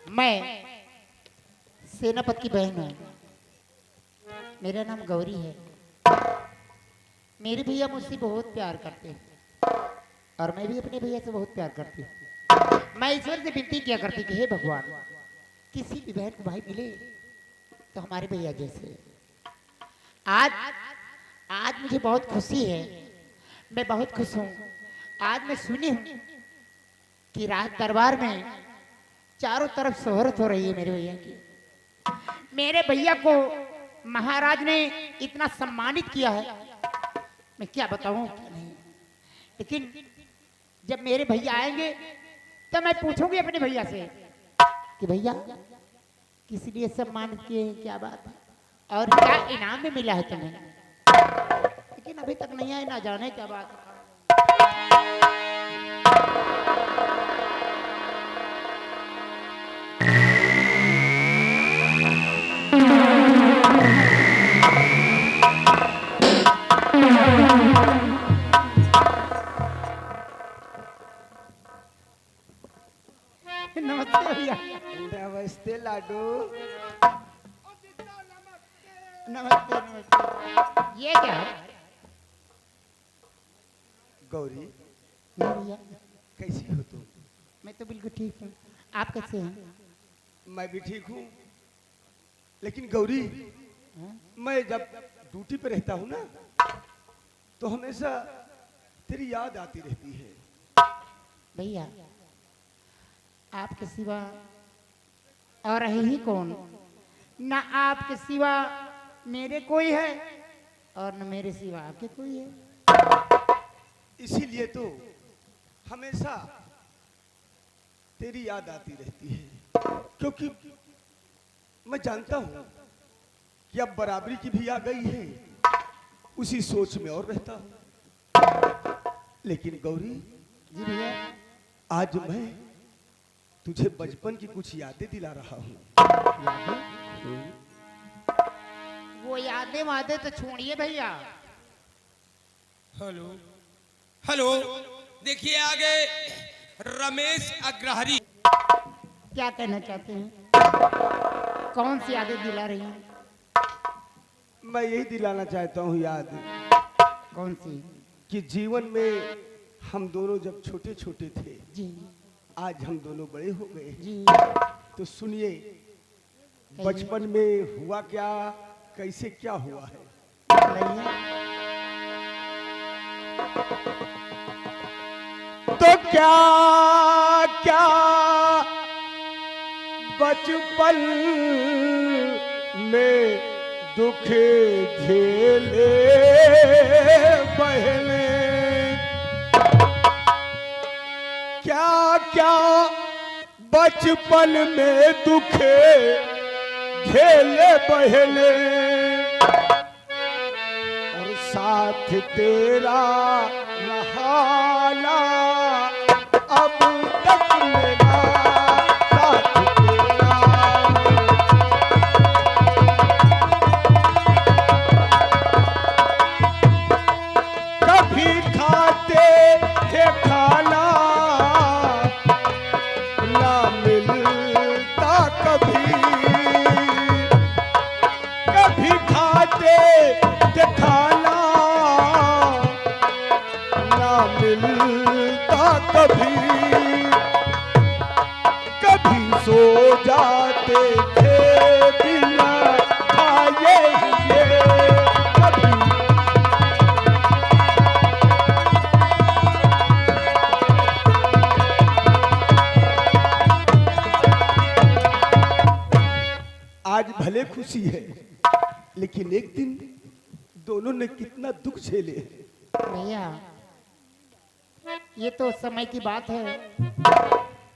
मैं सेनापति की बहन हूँ। मेरा नाम गौरी है। मेरे भैया मुझसे बहुत प्यार करते हैं और मैं भी अपने भैया से बहुत प्यार करती हूँ। मैं ईश्वर से विनती किया करती कि हे भगवान, किसी भी बहन को भाई मिले तो हमारे भैया जैसे। आज आज मुझे बहुत खुशी है, मैं बहुत खुश हूँ। आज मैं सुनी हूँ कि राज दरबार में चारों तरफ शोहरत हो रही है मेरे भैया की। मेरे भैया को महाराज ने इतना सम्मानित किया है, मैं क्या बताऊं क्या नहीं। लेकिन जब मेरे भैया आएंगे तो मैं पूछूंगी अपने भैया से कि भैया किस लिए सम्मानित किए हैं, क्या बात है और क्या इनाम में मिला है तुम्हें। लेकिन अभी तक नहीं आए, ना जाने क्या बात है। नमस्ते भैया। नमस्ते लाडू। नमस्ते नमस्ते। ये क्या है गौरी, मेरे भैया? कैसी हो तुम? मैं तो बिल्कुल ठीक हूँ, आप कैसे हैं? मैं भी ठीक हूँ। लेकिन गौरी, मैं जब ड्यूटी पे रहता हूँ ना तो हमेशा तेरी याद आती रहती है। भैया आपके सिवा और है ही कौन? ना आपके सिवा मेरे कोई है और न मेरे सिवा आपके कोई है। इसीलिए तो हमेशा तेरी याद आती रहती है, क्योंकि मैं जानता हूँ कि अब बराबरी की भी आ गई है, उसी सोच में और रहता हूँ। लेकिन गौरी जी भैया। आज मैं तुझे बचपन की कुछ यादें दिला रहा हूँ। वो यादें वादे तो छोड़िए भैया। हेलो हेलो, देखिए आगे रमेश अग्रहरी। क्या कहना चाहते हैं? कौन सी यादें दिला रही हैं? मैं यही दिलाना चाहता हूँ याद कौन सी? कि जीवन में हम दोनों जब छोटे छोटे थे, जी आज हम दोनों बड़े हो गए। जी। तो सुनिए, बचपन में हुआ क्या, कैसे क्या हुआ है। तो क्या क्या बचपन में दुख झेले बहने, क्या क्या बचपन में दुख झेले बहने, और साथ तेरा नहाना अब तक मेरा साथ तेरा। कभी खाते थे खाना ना मिलता, कभी कभी खाते थे खाना ना मिलता, कभी कभी सो जाते थे बिना खाए हुए, कभी आज भले खुशी है, लेकिन एक दिन दोनों ने कितना दुख झेले। भैया ये तो समय की बात है,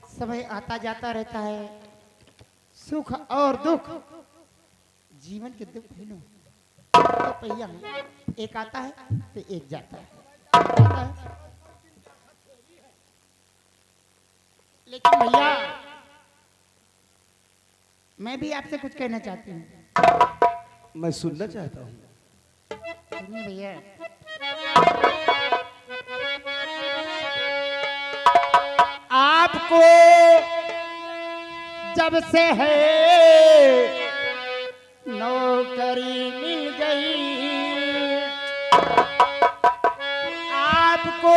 समय आता जाता रहता है, सुख और दुख जीवन के दुख भिन्न तो पहिया है, एक आता है तो एक जाता है। लेकिन भैया मैं भी आपसे कुछ कहना चाहती हूँ। मैं सुनना चाहता हूँ। सुनिए भैया, आपको जब से है नौकरी मिल गई, आपको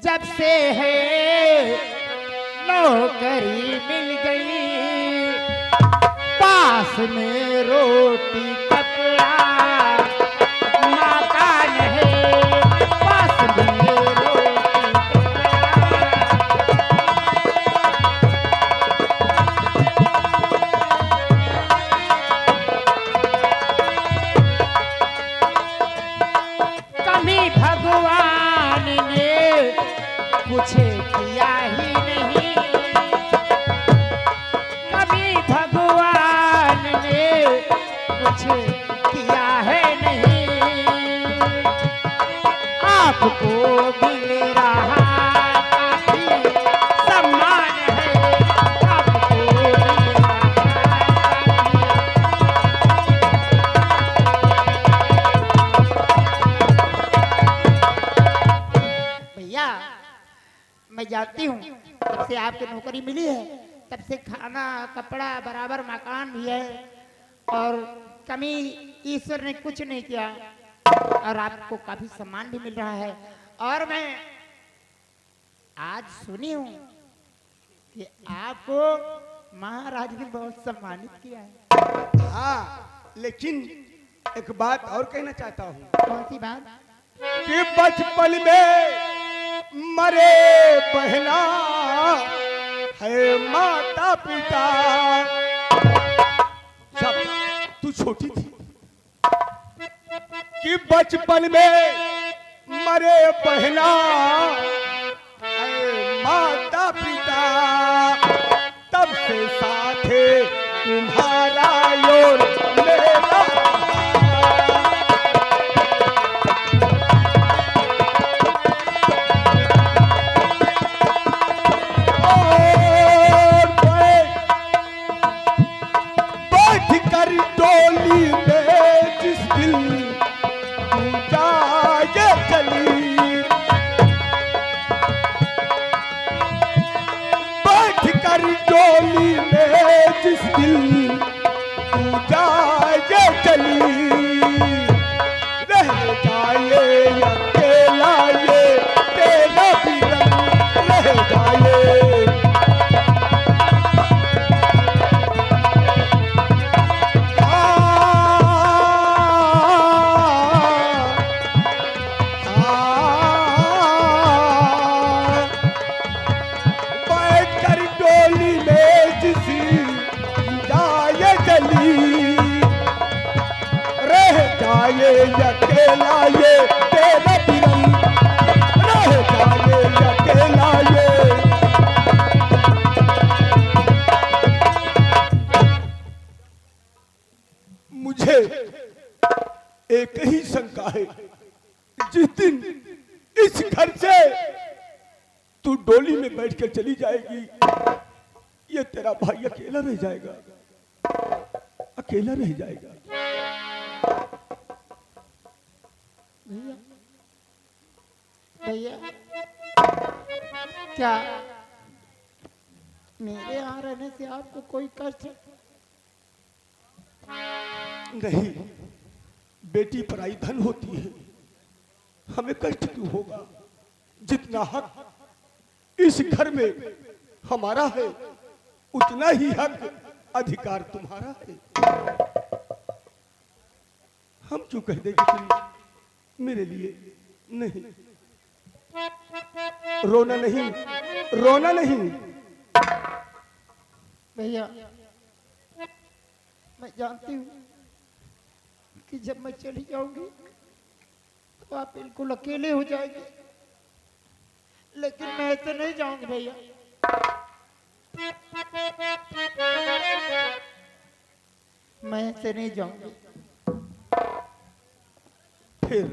जब से है नौकरी मिल गई, पास में रोटी कपड़ा मकान है, पास में रोटी कभी भगवान ने कुछ किया ही नहीं, कभी भगवान ने कुछ किया है नहीं, आपको मिल रहा काफी सम्मान है, आपको मिल रहा भैया। मैं जानती हूँ जब से आपकी नौकरी मिली है तब से खाना कपड़ा बराबर मकान भी है और कमी ईश्वर ने कुछ नहीं किया और आपको काफी सम्मान भी मिल रहा है। और मैं आज सुनी हूँ कि आपको महाराज ने बहुत सम्मानित किया है। हाँ, लेकिन एक बात और कहना चाहता हूँ कौन सी बात? कि बचपन में मरे बहना है माता पिता, जब तू छोटी थी, कि बचपन में मरे बहना है माता पिता, तब से साथे तुम्हारा योर मेरा डोली में जिस दिल तू जाए चली, बैठ कर डोली में जिस दिल तू जाए चली, रह जाए अकेला ये तेरा भी रंग, रह जाए अकेला ये तेरा बिरंग, रह जाए अकेला ये। मुझे एक ही शंका है, जिस दिन इस घर से तू डोली में बैठकर चली जाएगी, ये तेरा भाई अकेला रह जाएगा, अकेला रह जाएगा। भैया भैया, क्या मेरे यहाँ रहने से आपको कोई कष्ट है? नहीं, बेटी पराई धन होती है, हमें कष्ट क्यों होगा? जितना हक इस घर में हमारा है, उतना ही हक अधिकार तुम्हारा है। हम क्यों कह देंगे तुम मेरे लिए नहीं? रोना नहीं, रोना नहीं। भैया मैं जानती हूँ कि जब मैं चली जाऊंगी तो आप बिल्कुल अकेले हो जाएंगे, लेकिन मैं ऐसे नहीं जाऊंगी भैया। मैं ऐसे नहीं जाऊंगी। फिर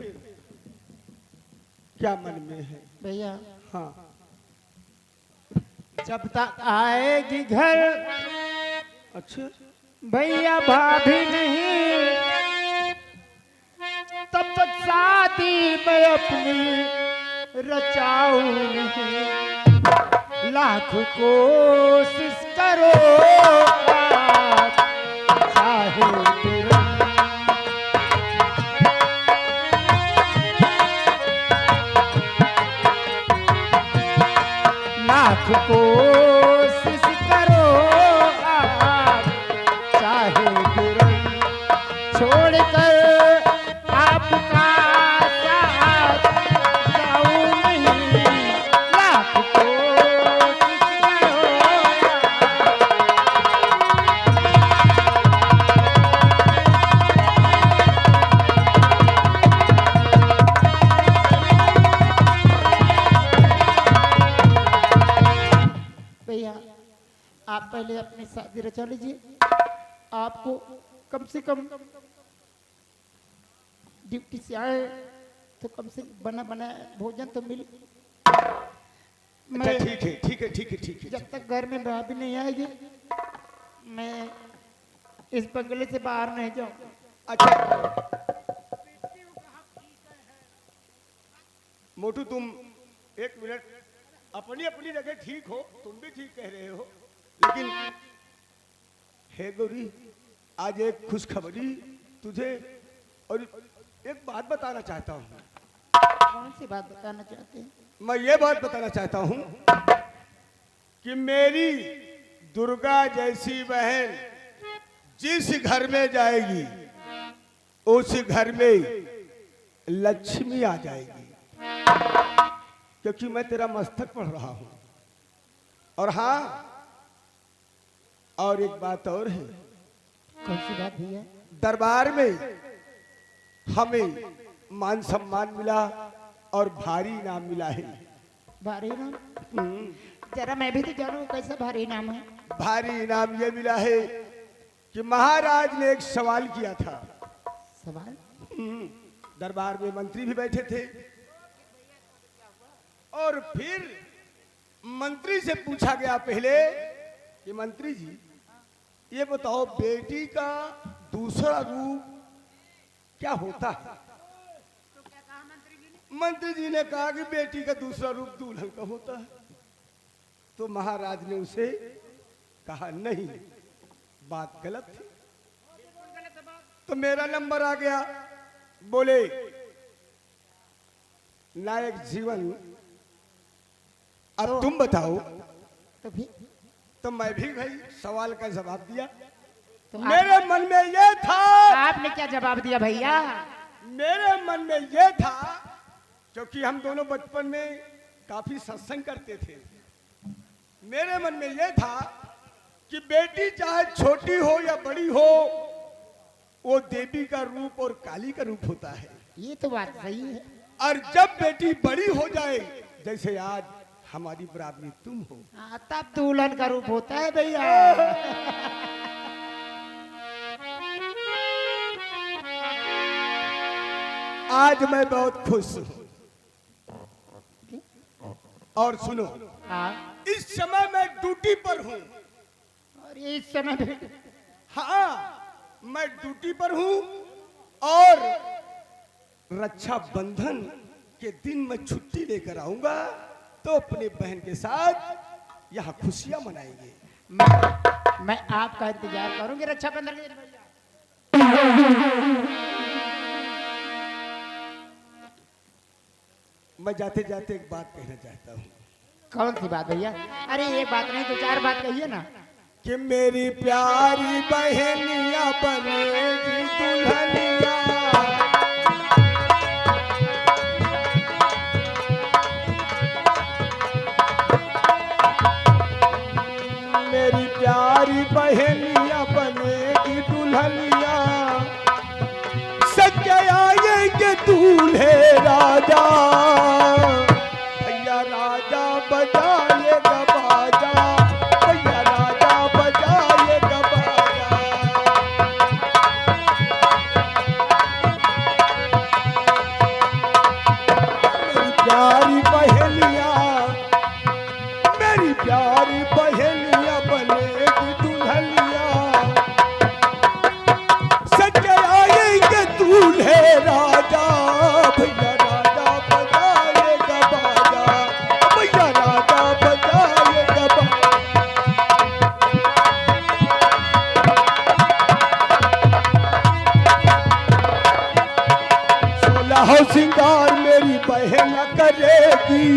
क्या मन में है भैया? हाँ, जब तक आएगी घर अच्छा भैया भाभी नहीं, तब तक शादी मैं अपनी रचाऊं नहीं। लाख कोशिश करो आप पहले अपनी शादी रचा लीजिए, आपको कम से कम ड्यूटी से आए तो कम से बना बना भोजन तो मिले। अच्छा ठीक है ठीक है ठीक है ठीक है। जब तक घर में भाभी नहीं आएगी मैं इस बंगले से बाहर नहीं जाऊंगा। अच्छा मोटू तुम एक मिनट, अपनी अपनी जगह ठीक हो, तुम भी ठीक कह रहे हो, लेकिन हे गौरी आज एक खुशखबरी तुझे और एक बात बताना चाहता हूँ। कौन सी बात बताना चाहते हैं? मैं ये बात बताना चाहता हूँ कि मेरी दुर्गा जैसी बहन जिस घर में जाएगी उस घर में लक्ष्मी आ जाएगी, क्योंकि मैं तेरा मस्तक पढ़ रहा हूं। और हाँ, और एक बात और है। कौन सी बात भैया? दरबार में हमें मान सम्मान मिला और भारी इनाम मिला है। भारी इनाम? जरा मैं भी तो जानूं कैसा भारी इनाम है। भारी इनाम ये मिला है कि महाराज ने एक सवाल किया था। सवाल? दरबार में मंत्री भी बैठे थे और फिर मंत्री से पूछा गया पहले कि मंत्री जी ये बताओ बेटी का दूसरा रूप क्या होता है? मंत्री जी ने कहा कि बेटी का दूसरा रूप दुल्हन का होता है। तो महाराज ने उसे कहा नहीं, बात गलत थी। तो मेरा नंबर आ गया, बोले नायक जीवन अब तुम बताओ। तो मैं भी भाई सवाल का जवाब दिया। तो मेरे मन में ये था। आपने क्या जवाब दिया भैया? मेरे मन में ये था, क्योंकि हम दोनों बचपन में काफी सत्संग करते थे, मेरे मन में ये था कि बेटी चाहे छोटी हो या बड़ी हो वो देवी का रूप और काली का रूप होता है। ये तो बात सही है। और जब बेटी बड़ी हो जाए, जैसे आज हमारी बराबरी तुम हो, तब दुल्हन का रूप होता है भैया। आज मैं बहुत खुश हूं। और सुनो, इस समय मैं ड्यूटी पर हूं। और इस समय भी? हाँ, मैं ड्यूटी पर हूं और रक्षा बंधन के दिन मैं छुट्टी लेकर आऊंगा, तो अपने बहन के साथ यहाँ खुशियां मनाएंगे। मैं आपका इंतजार करूंगी रक्षाबंधन के दिन। मैं जाते जाते एक बात कहना चाहता हूँ। कौन सी बात भैया? अरे एक बात नहीं तो चार बात कहिए ना। कि मेरी प्यारी बहनिया बनेगी दुल्हनिया, मेरी प्यारी बहनिया बनेगी दुल्हनिया, सच आएंगे दूल्हे राजा, भैया राजा बजाएगा बाजा, भैया राजा बजाएगा बाजा। मेरी प्यारी बहनिया, मेरी प्यारी बहनिया बनेगी दुल्हनिया, सच आएंगे दूल्हे राजा, भैया राजा बजाएगा बाजा, भैया राजा बजाएगा बाजा। 16 सिंगार मेरी बहन करेगी,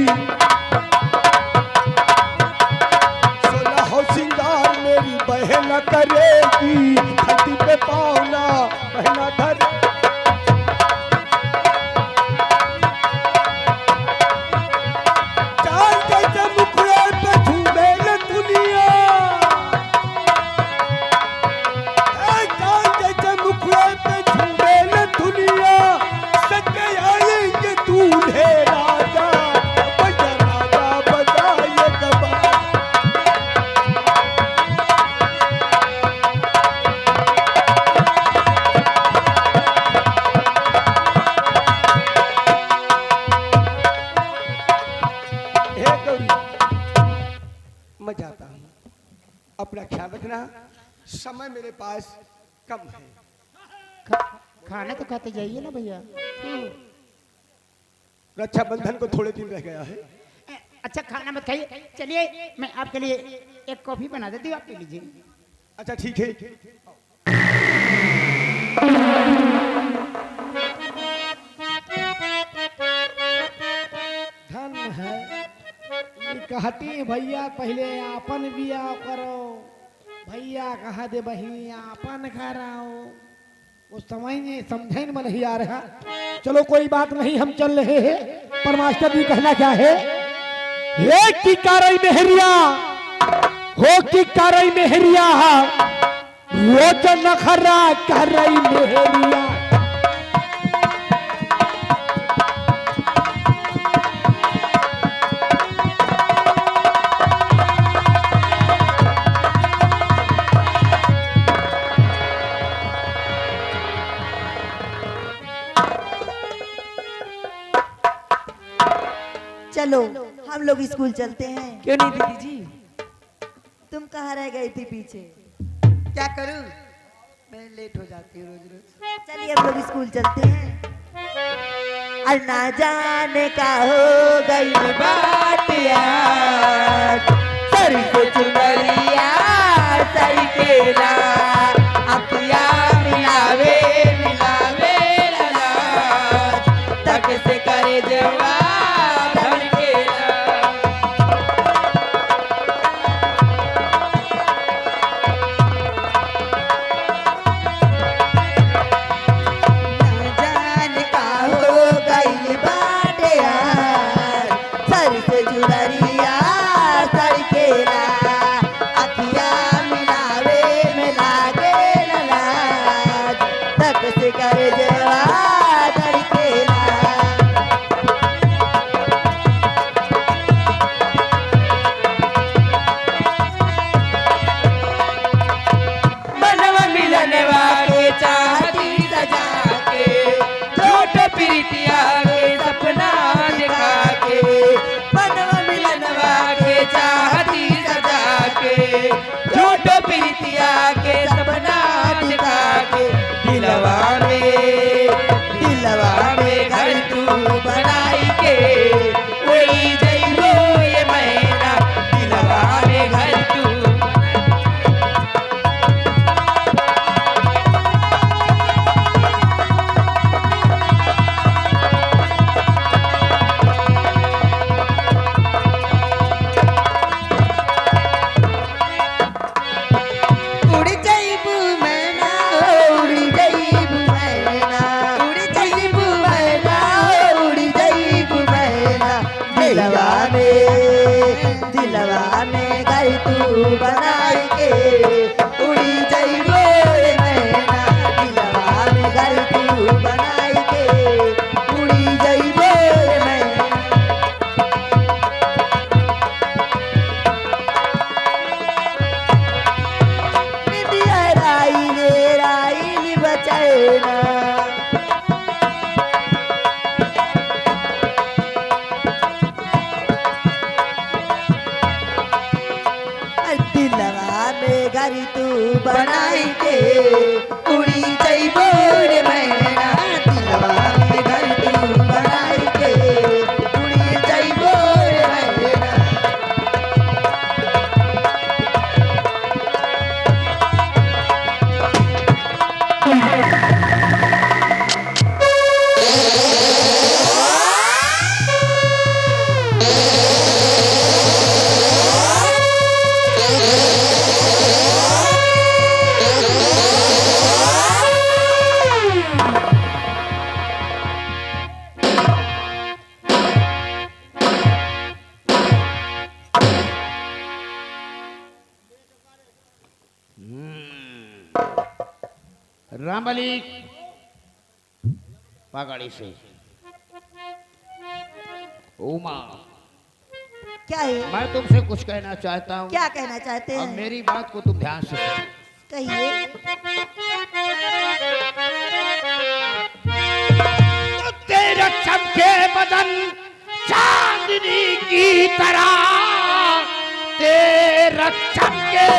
16 सिंगार मेरी बहन करेगी, धरती पे पावना बहना धर। चांद जैसे मुखड़े पे झूमे न दुनिया, चांद जैसे मुखड़े पे झूमे न दुनिया, सच आएंगे दूल्हे राजा, भैया राजा बजाएगा बाजा। अपना ख्याल रखना, समय मेरे पास कम है। खाना तो खाते जाइए ना भैया। रक्षाबंधन को थोड़े दिन रह गया है। अच्छा खाना मत खाइए, चलिए मैं आपके लिए एक कॉफी बना देती हूँ, आप पी लीजिए। अच्छा ठीक है। धन है ये कहती है भैया पहले आपन बिया करो, भैया कहा दे बही आपन कराओ। वो समझे में नहीं आ रहा। चलो कोई बात नहीं, हम चल रहे हैं। पर मास्टर जी कहना क्या है, हे की कारई मेहरिया हो की कारई मेहरिया रोज नखरा कारई मेहरिया। चलो हम लोग स्कूल चलते हैं। क्यों नहीं दीदी जी? तुम कहाँ रह गई थी पीछे? क्या करूं, मैं लेट हो जाती हूँ रोज रोज। चलिए हम लोग स्कूल चलते हैं। और ना जाने का हो गई बात यार, सर को चुनरिया सर केला अखिया मिलावे मिलावे लाज तक से करे जवाब दिलवा में घर तू बनाई के उड़ी जइबो ये मैना दिलवा में घर तू। दिलवा में घर तू बनाई के उड़ी जइबो रे मैना दिलवा में घर तू बनाई के उड़ी जइबो रे मैना। निदिया राई रे राई बचैना घर तू बनाई के उड़ी जइबो रे मैना दिलवा में घर तू बनाई के उड़ी जइबो रे मैना। रामबली पगड़ी से उमा, क्या है? मैं तुमसे कुछ कहना चाहता हूँ। क्या कहना चाहते अब हैं? मेरी बात को तुम ध्यान से सुनो। कहिए। तो तेरा चमके बदन चांदनी की तरह, तेरा चमके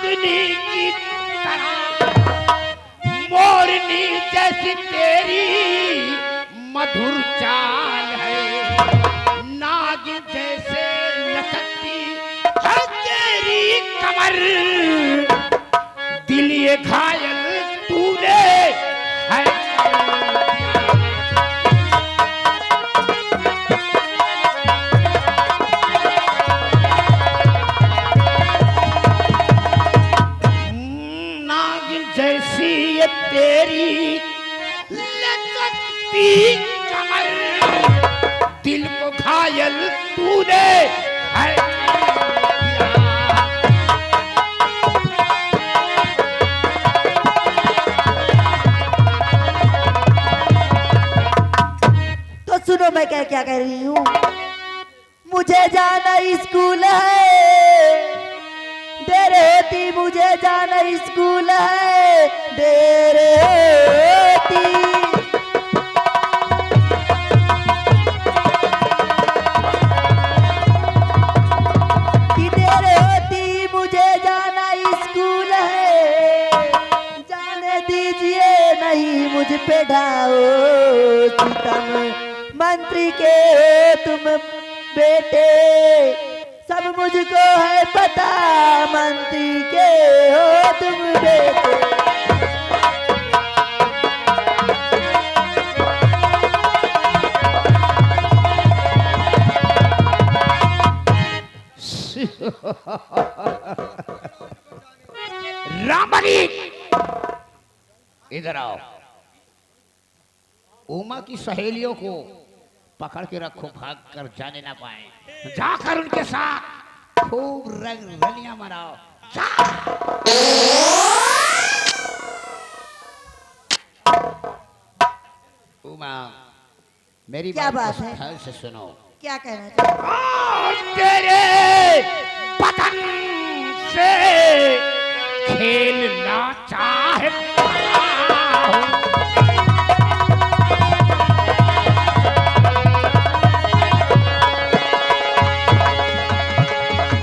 चांदनी की तरह मोरनी जैसी तेरी मधुर चाल है, नाग जैसे लचकती है तेरी कमर, दिल ये घायल तूने है। जैसी ये तेरी लचकती कमर, दिल को घायल तूने है। तो सुनो मैं क्या कह रही हूँ। मुझे जाना स्कूल है, देर होती मुझे जाना स्कूल है, देर होती। कि देर होती मुझे जाना स्कूल है, जाने दीजिए नहीं मुझ पे ढाओ सितम, मंत्री के तुम बेटे सब मुझको है पता, मंत्री के हो तुम बेटे। रामबली इधर आओ। उमा की सहेलियों को पकड़ के रखो, भाग कर जाने ना पाए। जाकर उनके साथ खूब रंग रलियां मनाओ। उमा मेरी क्या बात को है? ध्यान से सुनो। क्या कहना चाहते हो? और तेरे पतन से खेलना चाहता हूं।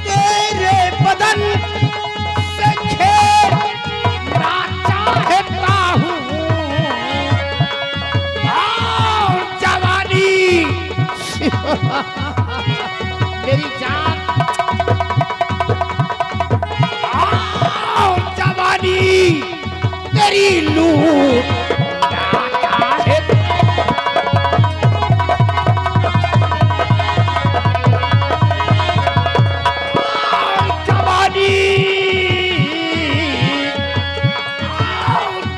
तेरे बदन से खेलना चाहता हूं और जवानी मेरी जान और जवानी तेरी लूट चाहे।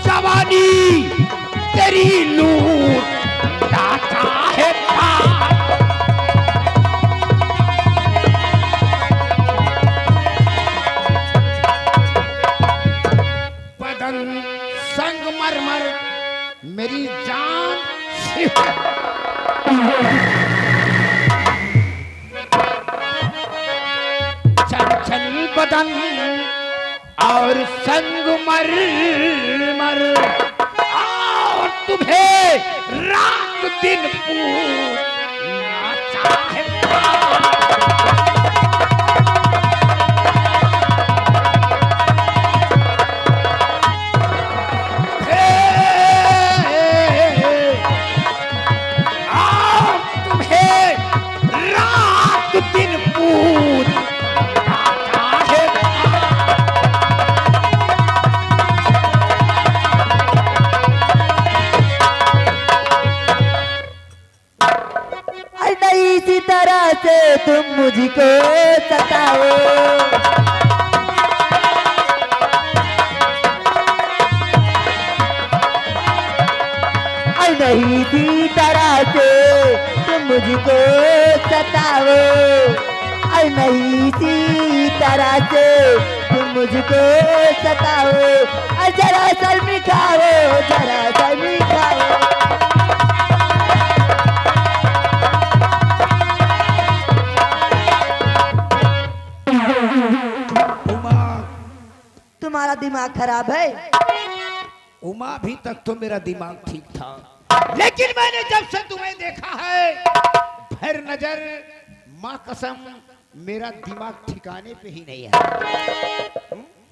जवानी तेरी लूट चाहे। संगमरमर मेरी जान चंचल बदन और संगमरमर और तुम्हें रात दिन पूछना चाहता। दिन पूछ नहीं इसी तरह से तुम मुझको सताओ, नहीं इसी तरह से तुम मुझको सताओ, नहीं इसी तरह से तुम मुझको सताओ, जरा शर्मी खाओ, जरा शर्मी खाओ। तुम्हारा दिमाग खराब है। उमा अभी तक तो मेरा दिमाग ठीक था, लेकिन मैंने जब से तुम्हें देखा है भर नजर माँ कसम मेरा दिमाग ठिकाने पे ही नहीं है।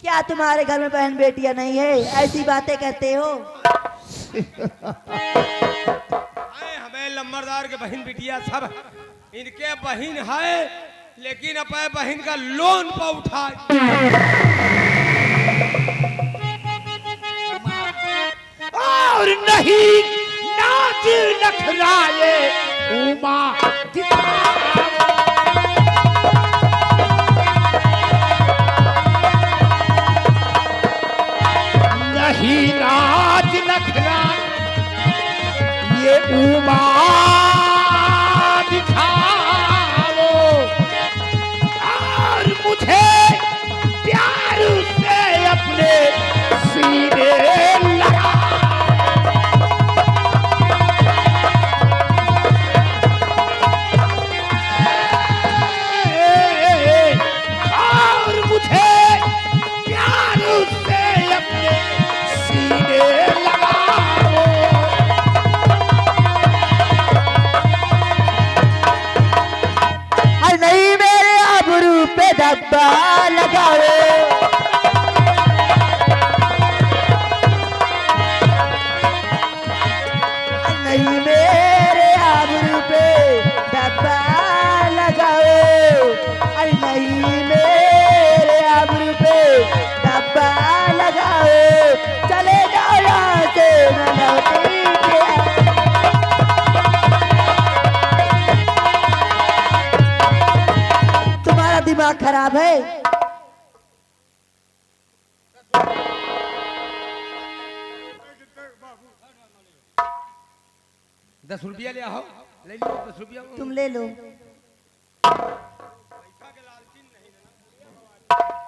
क्या तुम्हारे घर में बहन बेटियां नहीं है? ऐसी बातें कहते हो। आए हमें लंबरदार के बहन बिटिया सब इनके बहन है, लेकिन अपने बहन का लोन पर उठाए। और नहीं नाच नखराए उमा दिखाओ। नहीं नाच नखरा ये उमा दिखाओ। और मुझे प्यार से अपने सीने लगा। और मुझे प्यार से अपने सीने लगाओ। अरे नहीं मेरे आबरू पे धब्बा लगाओ। नहीं मेरे आबरू पे धब्बा लगाओ। अरे नहीं मेरे आबरू पे धब्बा लगाओ। चले जाओ यहाँ से न लौटेंगे। तुम्हारा दिमाग खराब है। 10 रुपया ले आओ, ले लो 10 रुपया। तुम ले लो।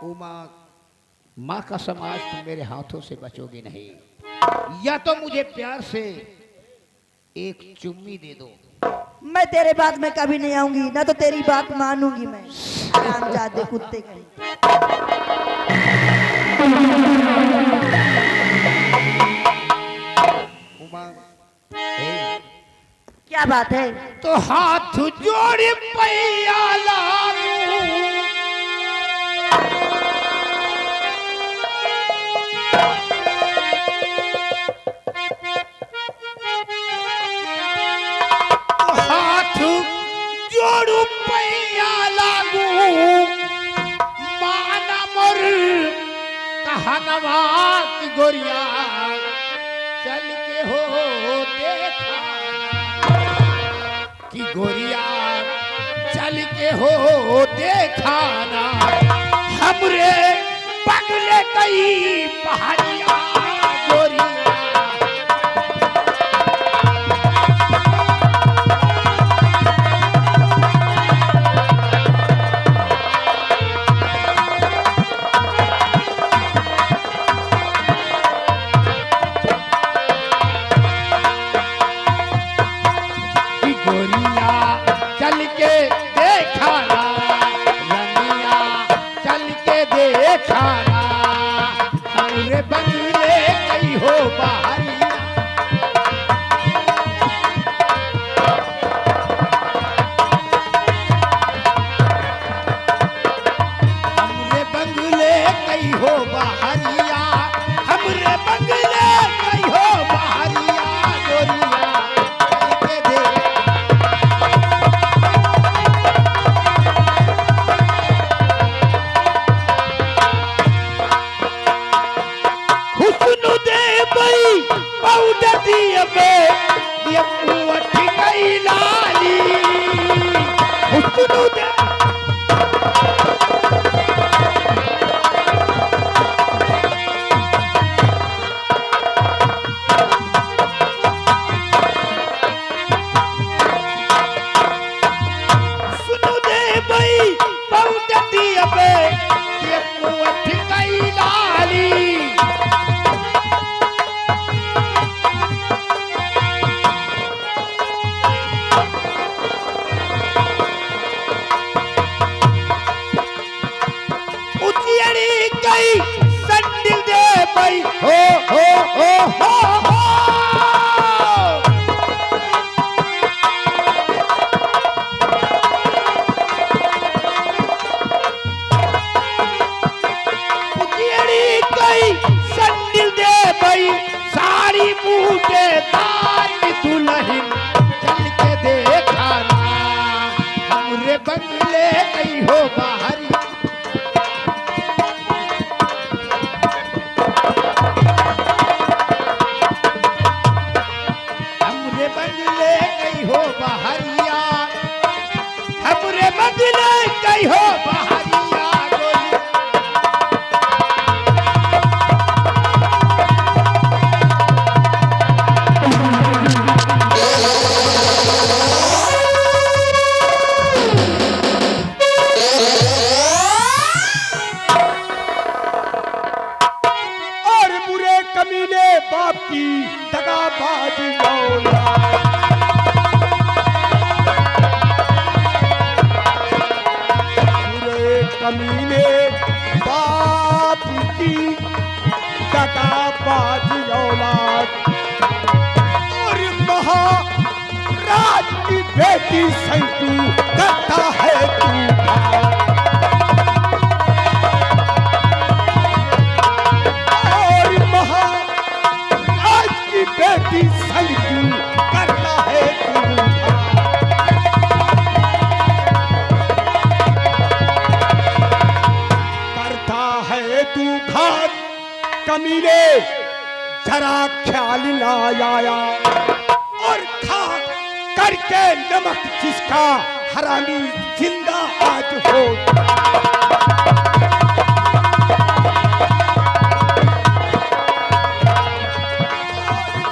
उमा माँ का समाज तुम मेरे हाथों से बचोगे नहीं, या तो मुझे प्यार से एक चुम्मी दे दो। मैं तेरे बात में कभी नहीं आऊंगी, ना तो तेरी बात मानूंगी मैं। हरामजादे कुत्ते कहीं। उमा क्या बात है? तो हाथ जोड़ पैया लागू। हाथ जोड़ पैया लागू। माना मोर कहनवा की गोरिया चल के हो देखा कि गोरिया चल के हो देखाना। हमरे पगले कई पहाड़िया गोरिया। कि गोरिया चल के देखाना, रनिया चल के देखाना। हमरे बंगले कई हो बाहरिया। हमरे बंगले कई हो बाहरिया। हमरे बंगले कई हो बाहरिया गोरिया चल के देख। हुस्न दे बई पौड दिए बे ये कुवट कई लाली। हुस्न दे हुस्न दे बई पौड दिए बे ये कुवट कई लाली। उजियड़ी कई संडिल दे बई हो हो हो हो हो। उजियड़ी टूटे ताई दुल्हन चल के देखा ना, हमरे बंगले गई हो बाहर। हमरे बंगले गई हो बाहरिया, हमरे बंगले गई हो बाहरिया गोरी। और बुरे कमीने बाप की दगाबाज औलाद। बुरे कमीने बाप की दगाबाज औलाद। और महाराज की बेटी संतू करता है तू। और महाराज की बेटी संतू करता है तू। करता है तू घात कमीने, जरा ख्याल ना आया। और खा करके नमक जिसका हरामी जिंदा आज हो।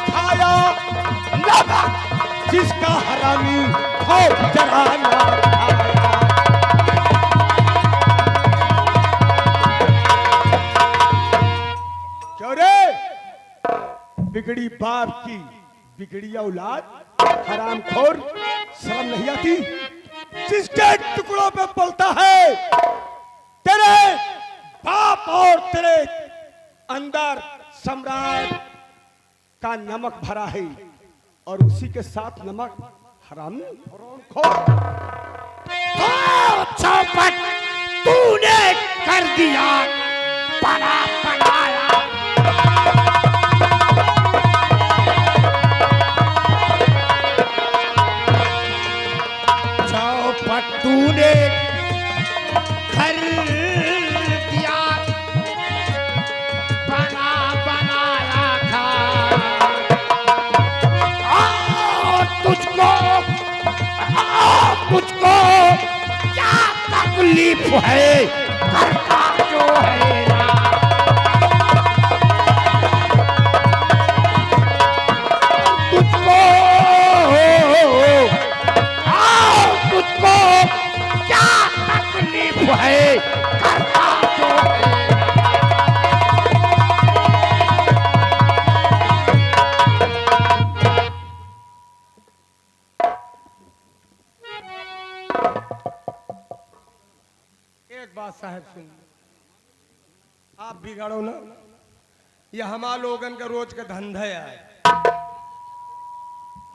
खाया नमक जिसका हरामी हो, जरा ना खाया। क्यों रे? बिगड़ी बाप की बिगड़ी औलाद, हरामखोर, शर्म नहीं आती? जिसके टुकड़ों पे पलता है तेरे बाप और तेरे अंदर सम्राट का नमक भरा है, और उसी के साथ नमक हरामी हरामखोर। चौपट तूने कर दिया बड़ा बनाया। चौपट तूने कर दिया बना बनाया था। तुझको मुझको क्या तकलीफ है, करता जो है ना। तुझको तुझको क्या तकलीफ है, करता जो है ना। एक बात साहब सुन, आप बिगड़ो ना, ये हमारा लोगन का रोज का धंधा है।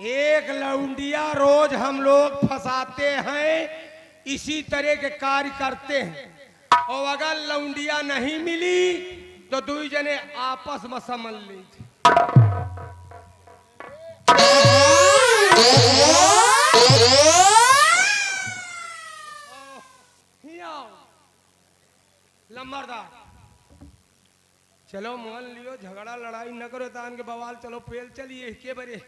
एक लौंडिया रोज हम लोग फंसाते हैं, इसी तरह के कार्य करते हैं। और अगर लौंडिया नहीं मिली तो दो जने आपस में समझ लीजिए। लम्बरदार, चलो मान लियो झगड़ा लड़ाई न करो, तान के बवाल चलो पेल चलिए के बरे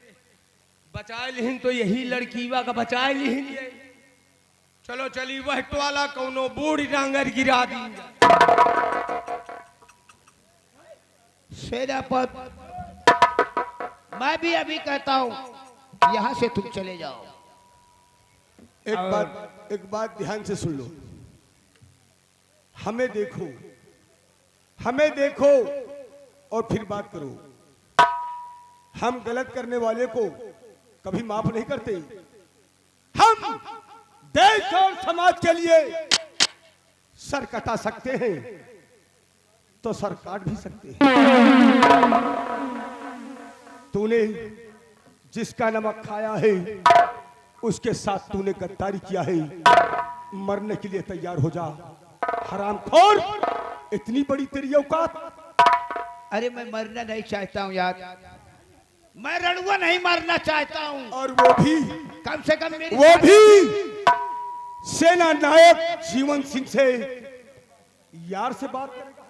बचाए लिहिन तो यही लड़कीवा का बचाए लिहिन ये। चलो चली वह टवाला कौनो बूढ़ी डांगर गिरा दी। सेनापत, मैं भी अभी कहता हूँ यहाँ से तुम चले जाओ। एक बात ध्यान से सुन लो। हमें देखो और फिर बात करो। हम गलत करने वाले को कभी माफ नहीं करते। हम देश और समाज के लिए सर कटा सकते हैं तो सर काट भी सकते हैं। तूने जिसका नमक खाया है उसके साथ तूने गद्दारी किया है, मरने के लिए तैयार हो जा। हरामखोर, इतनी बड़ी तेरी औकात। अरे मैं मरना नहीं चाहता हूँ यार, मैं रणुआ नहीं मारना चाहता हूँ। और वो भी कम से कम मेरी वो भी सेना नायक जीवन सिंह से यार से बात करेगा।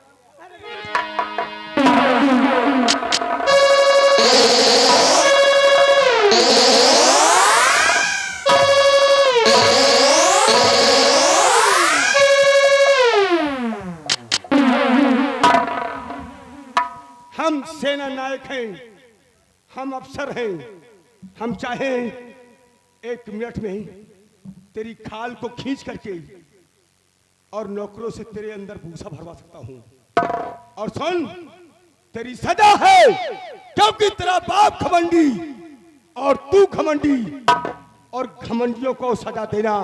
हम सेना नायक हैं, हम अफसर हैं, हम चाहें 1 मिनट में तेरी खाल को खींच करके और नौकरों से तेरे अंदर भूसा भरवा सकता हूं। और सुन, तेरी सजा है, क्योंकि तेरा बाप घमंडी और तू घमंडी, और घमंडियों को सजा देना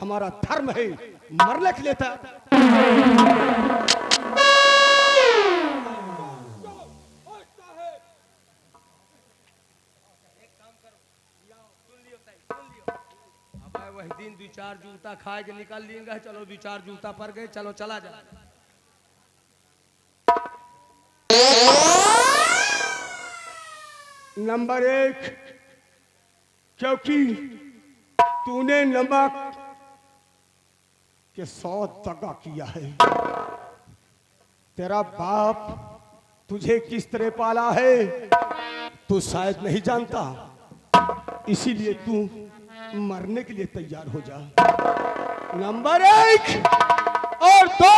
हमारा धर्म है। मरने के लिए था। वही दिन 2-4 जूता खाए के निकल लेंगे। चलो 2-4 जूता पर गए, चलो चला जा। नंबर 1, क्योंकि तूने नमक के 100 दगा किया है। तेरा बाप तुझे किस तरह पाला है तू शायद नहीं जानता, इसीलिए तू मरने के लिए तैयार हो जा। नंबर 1 और 2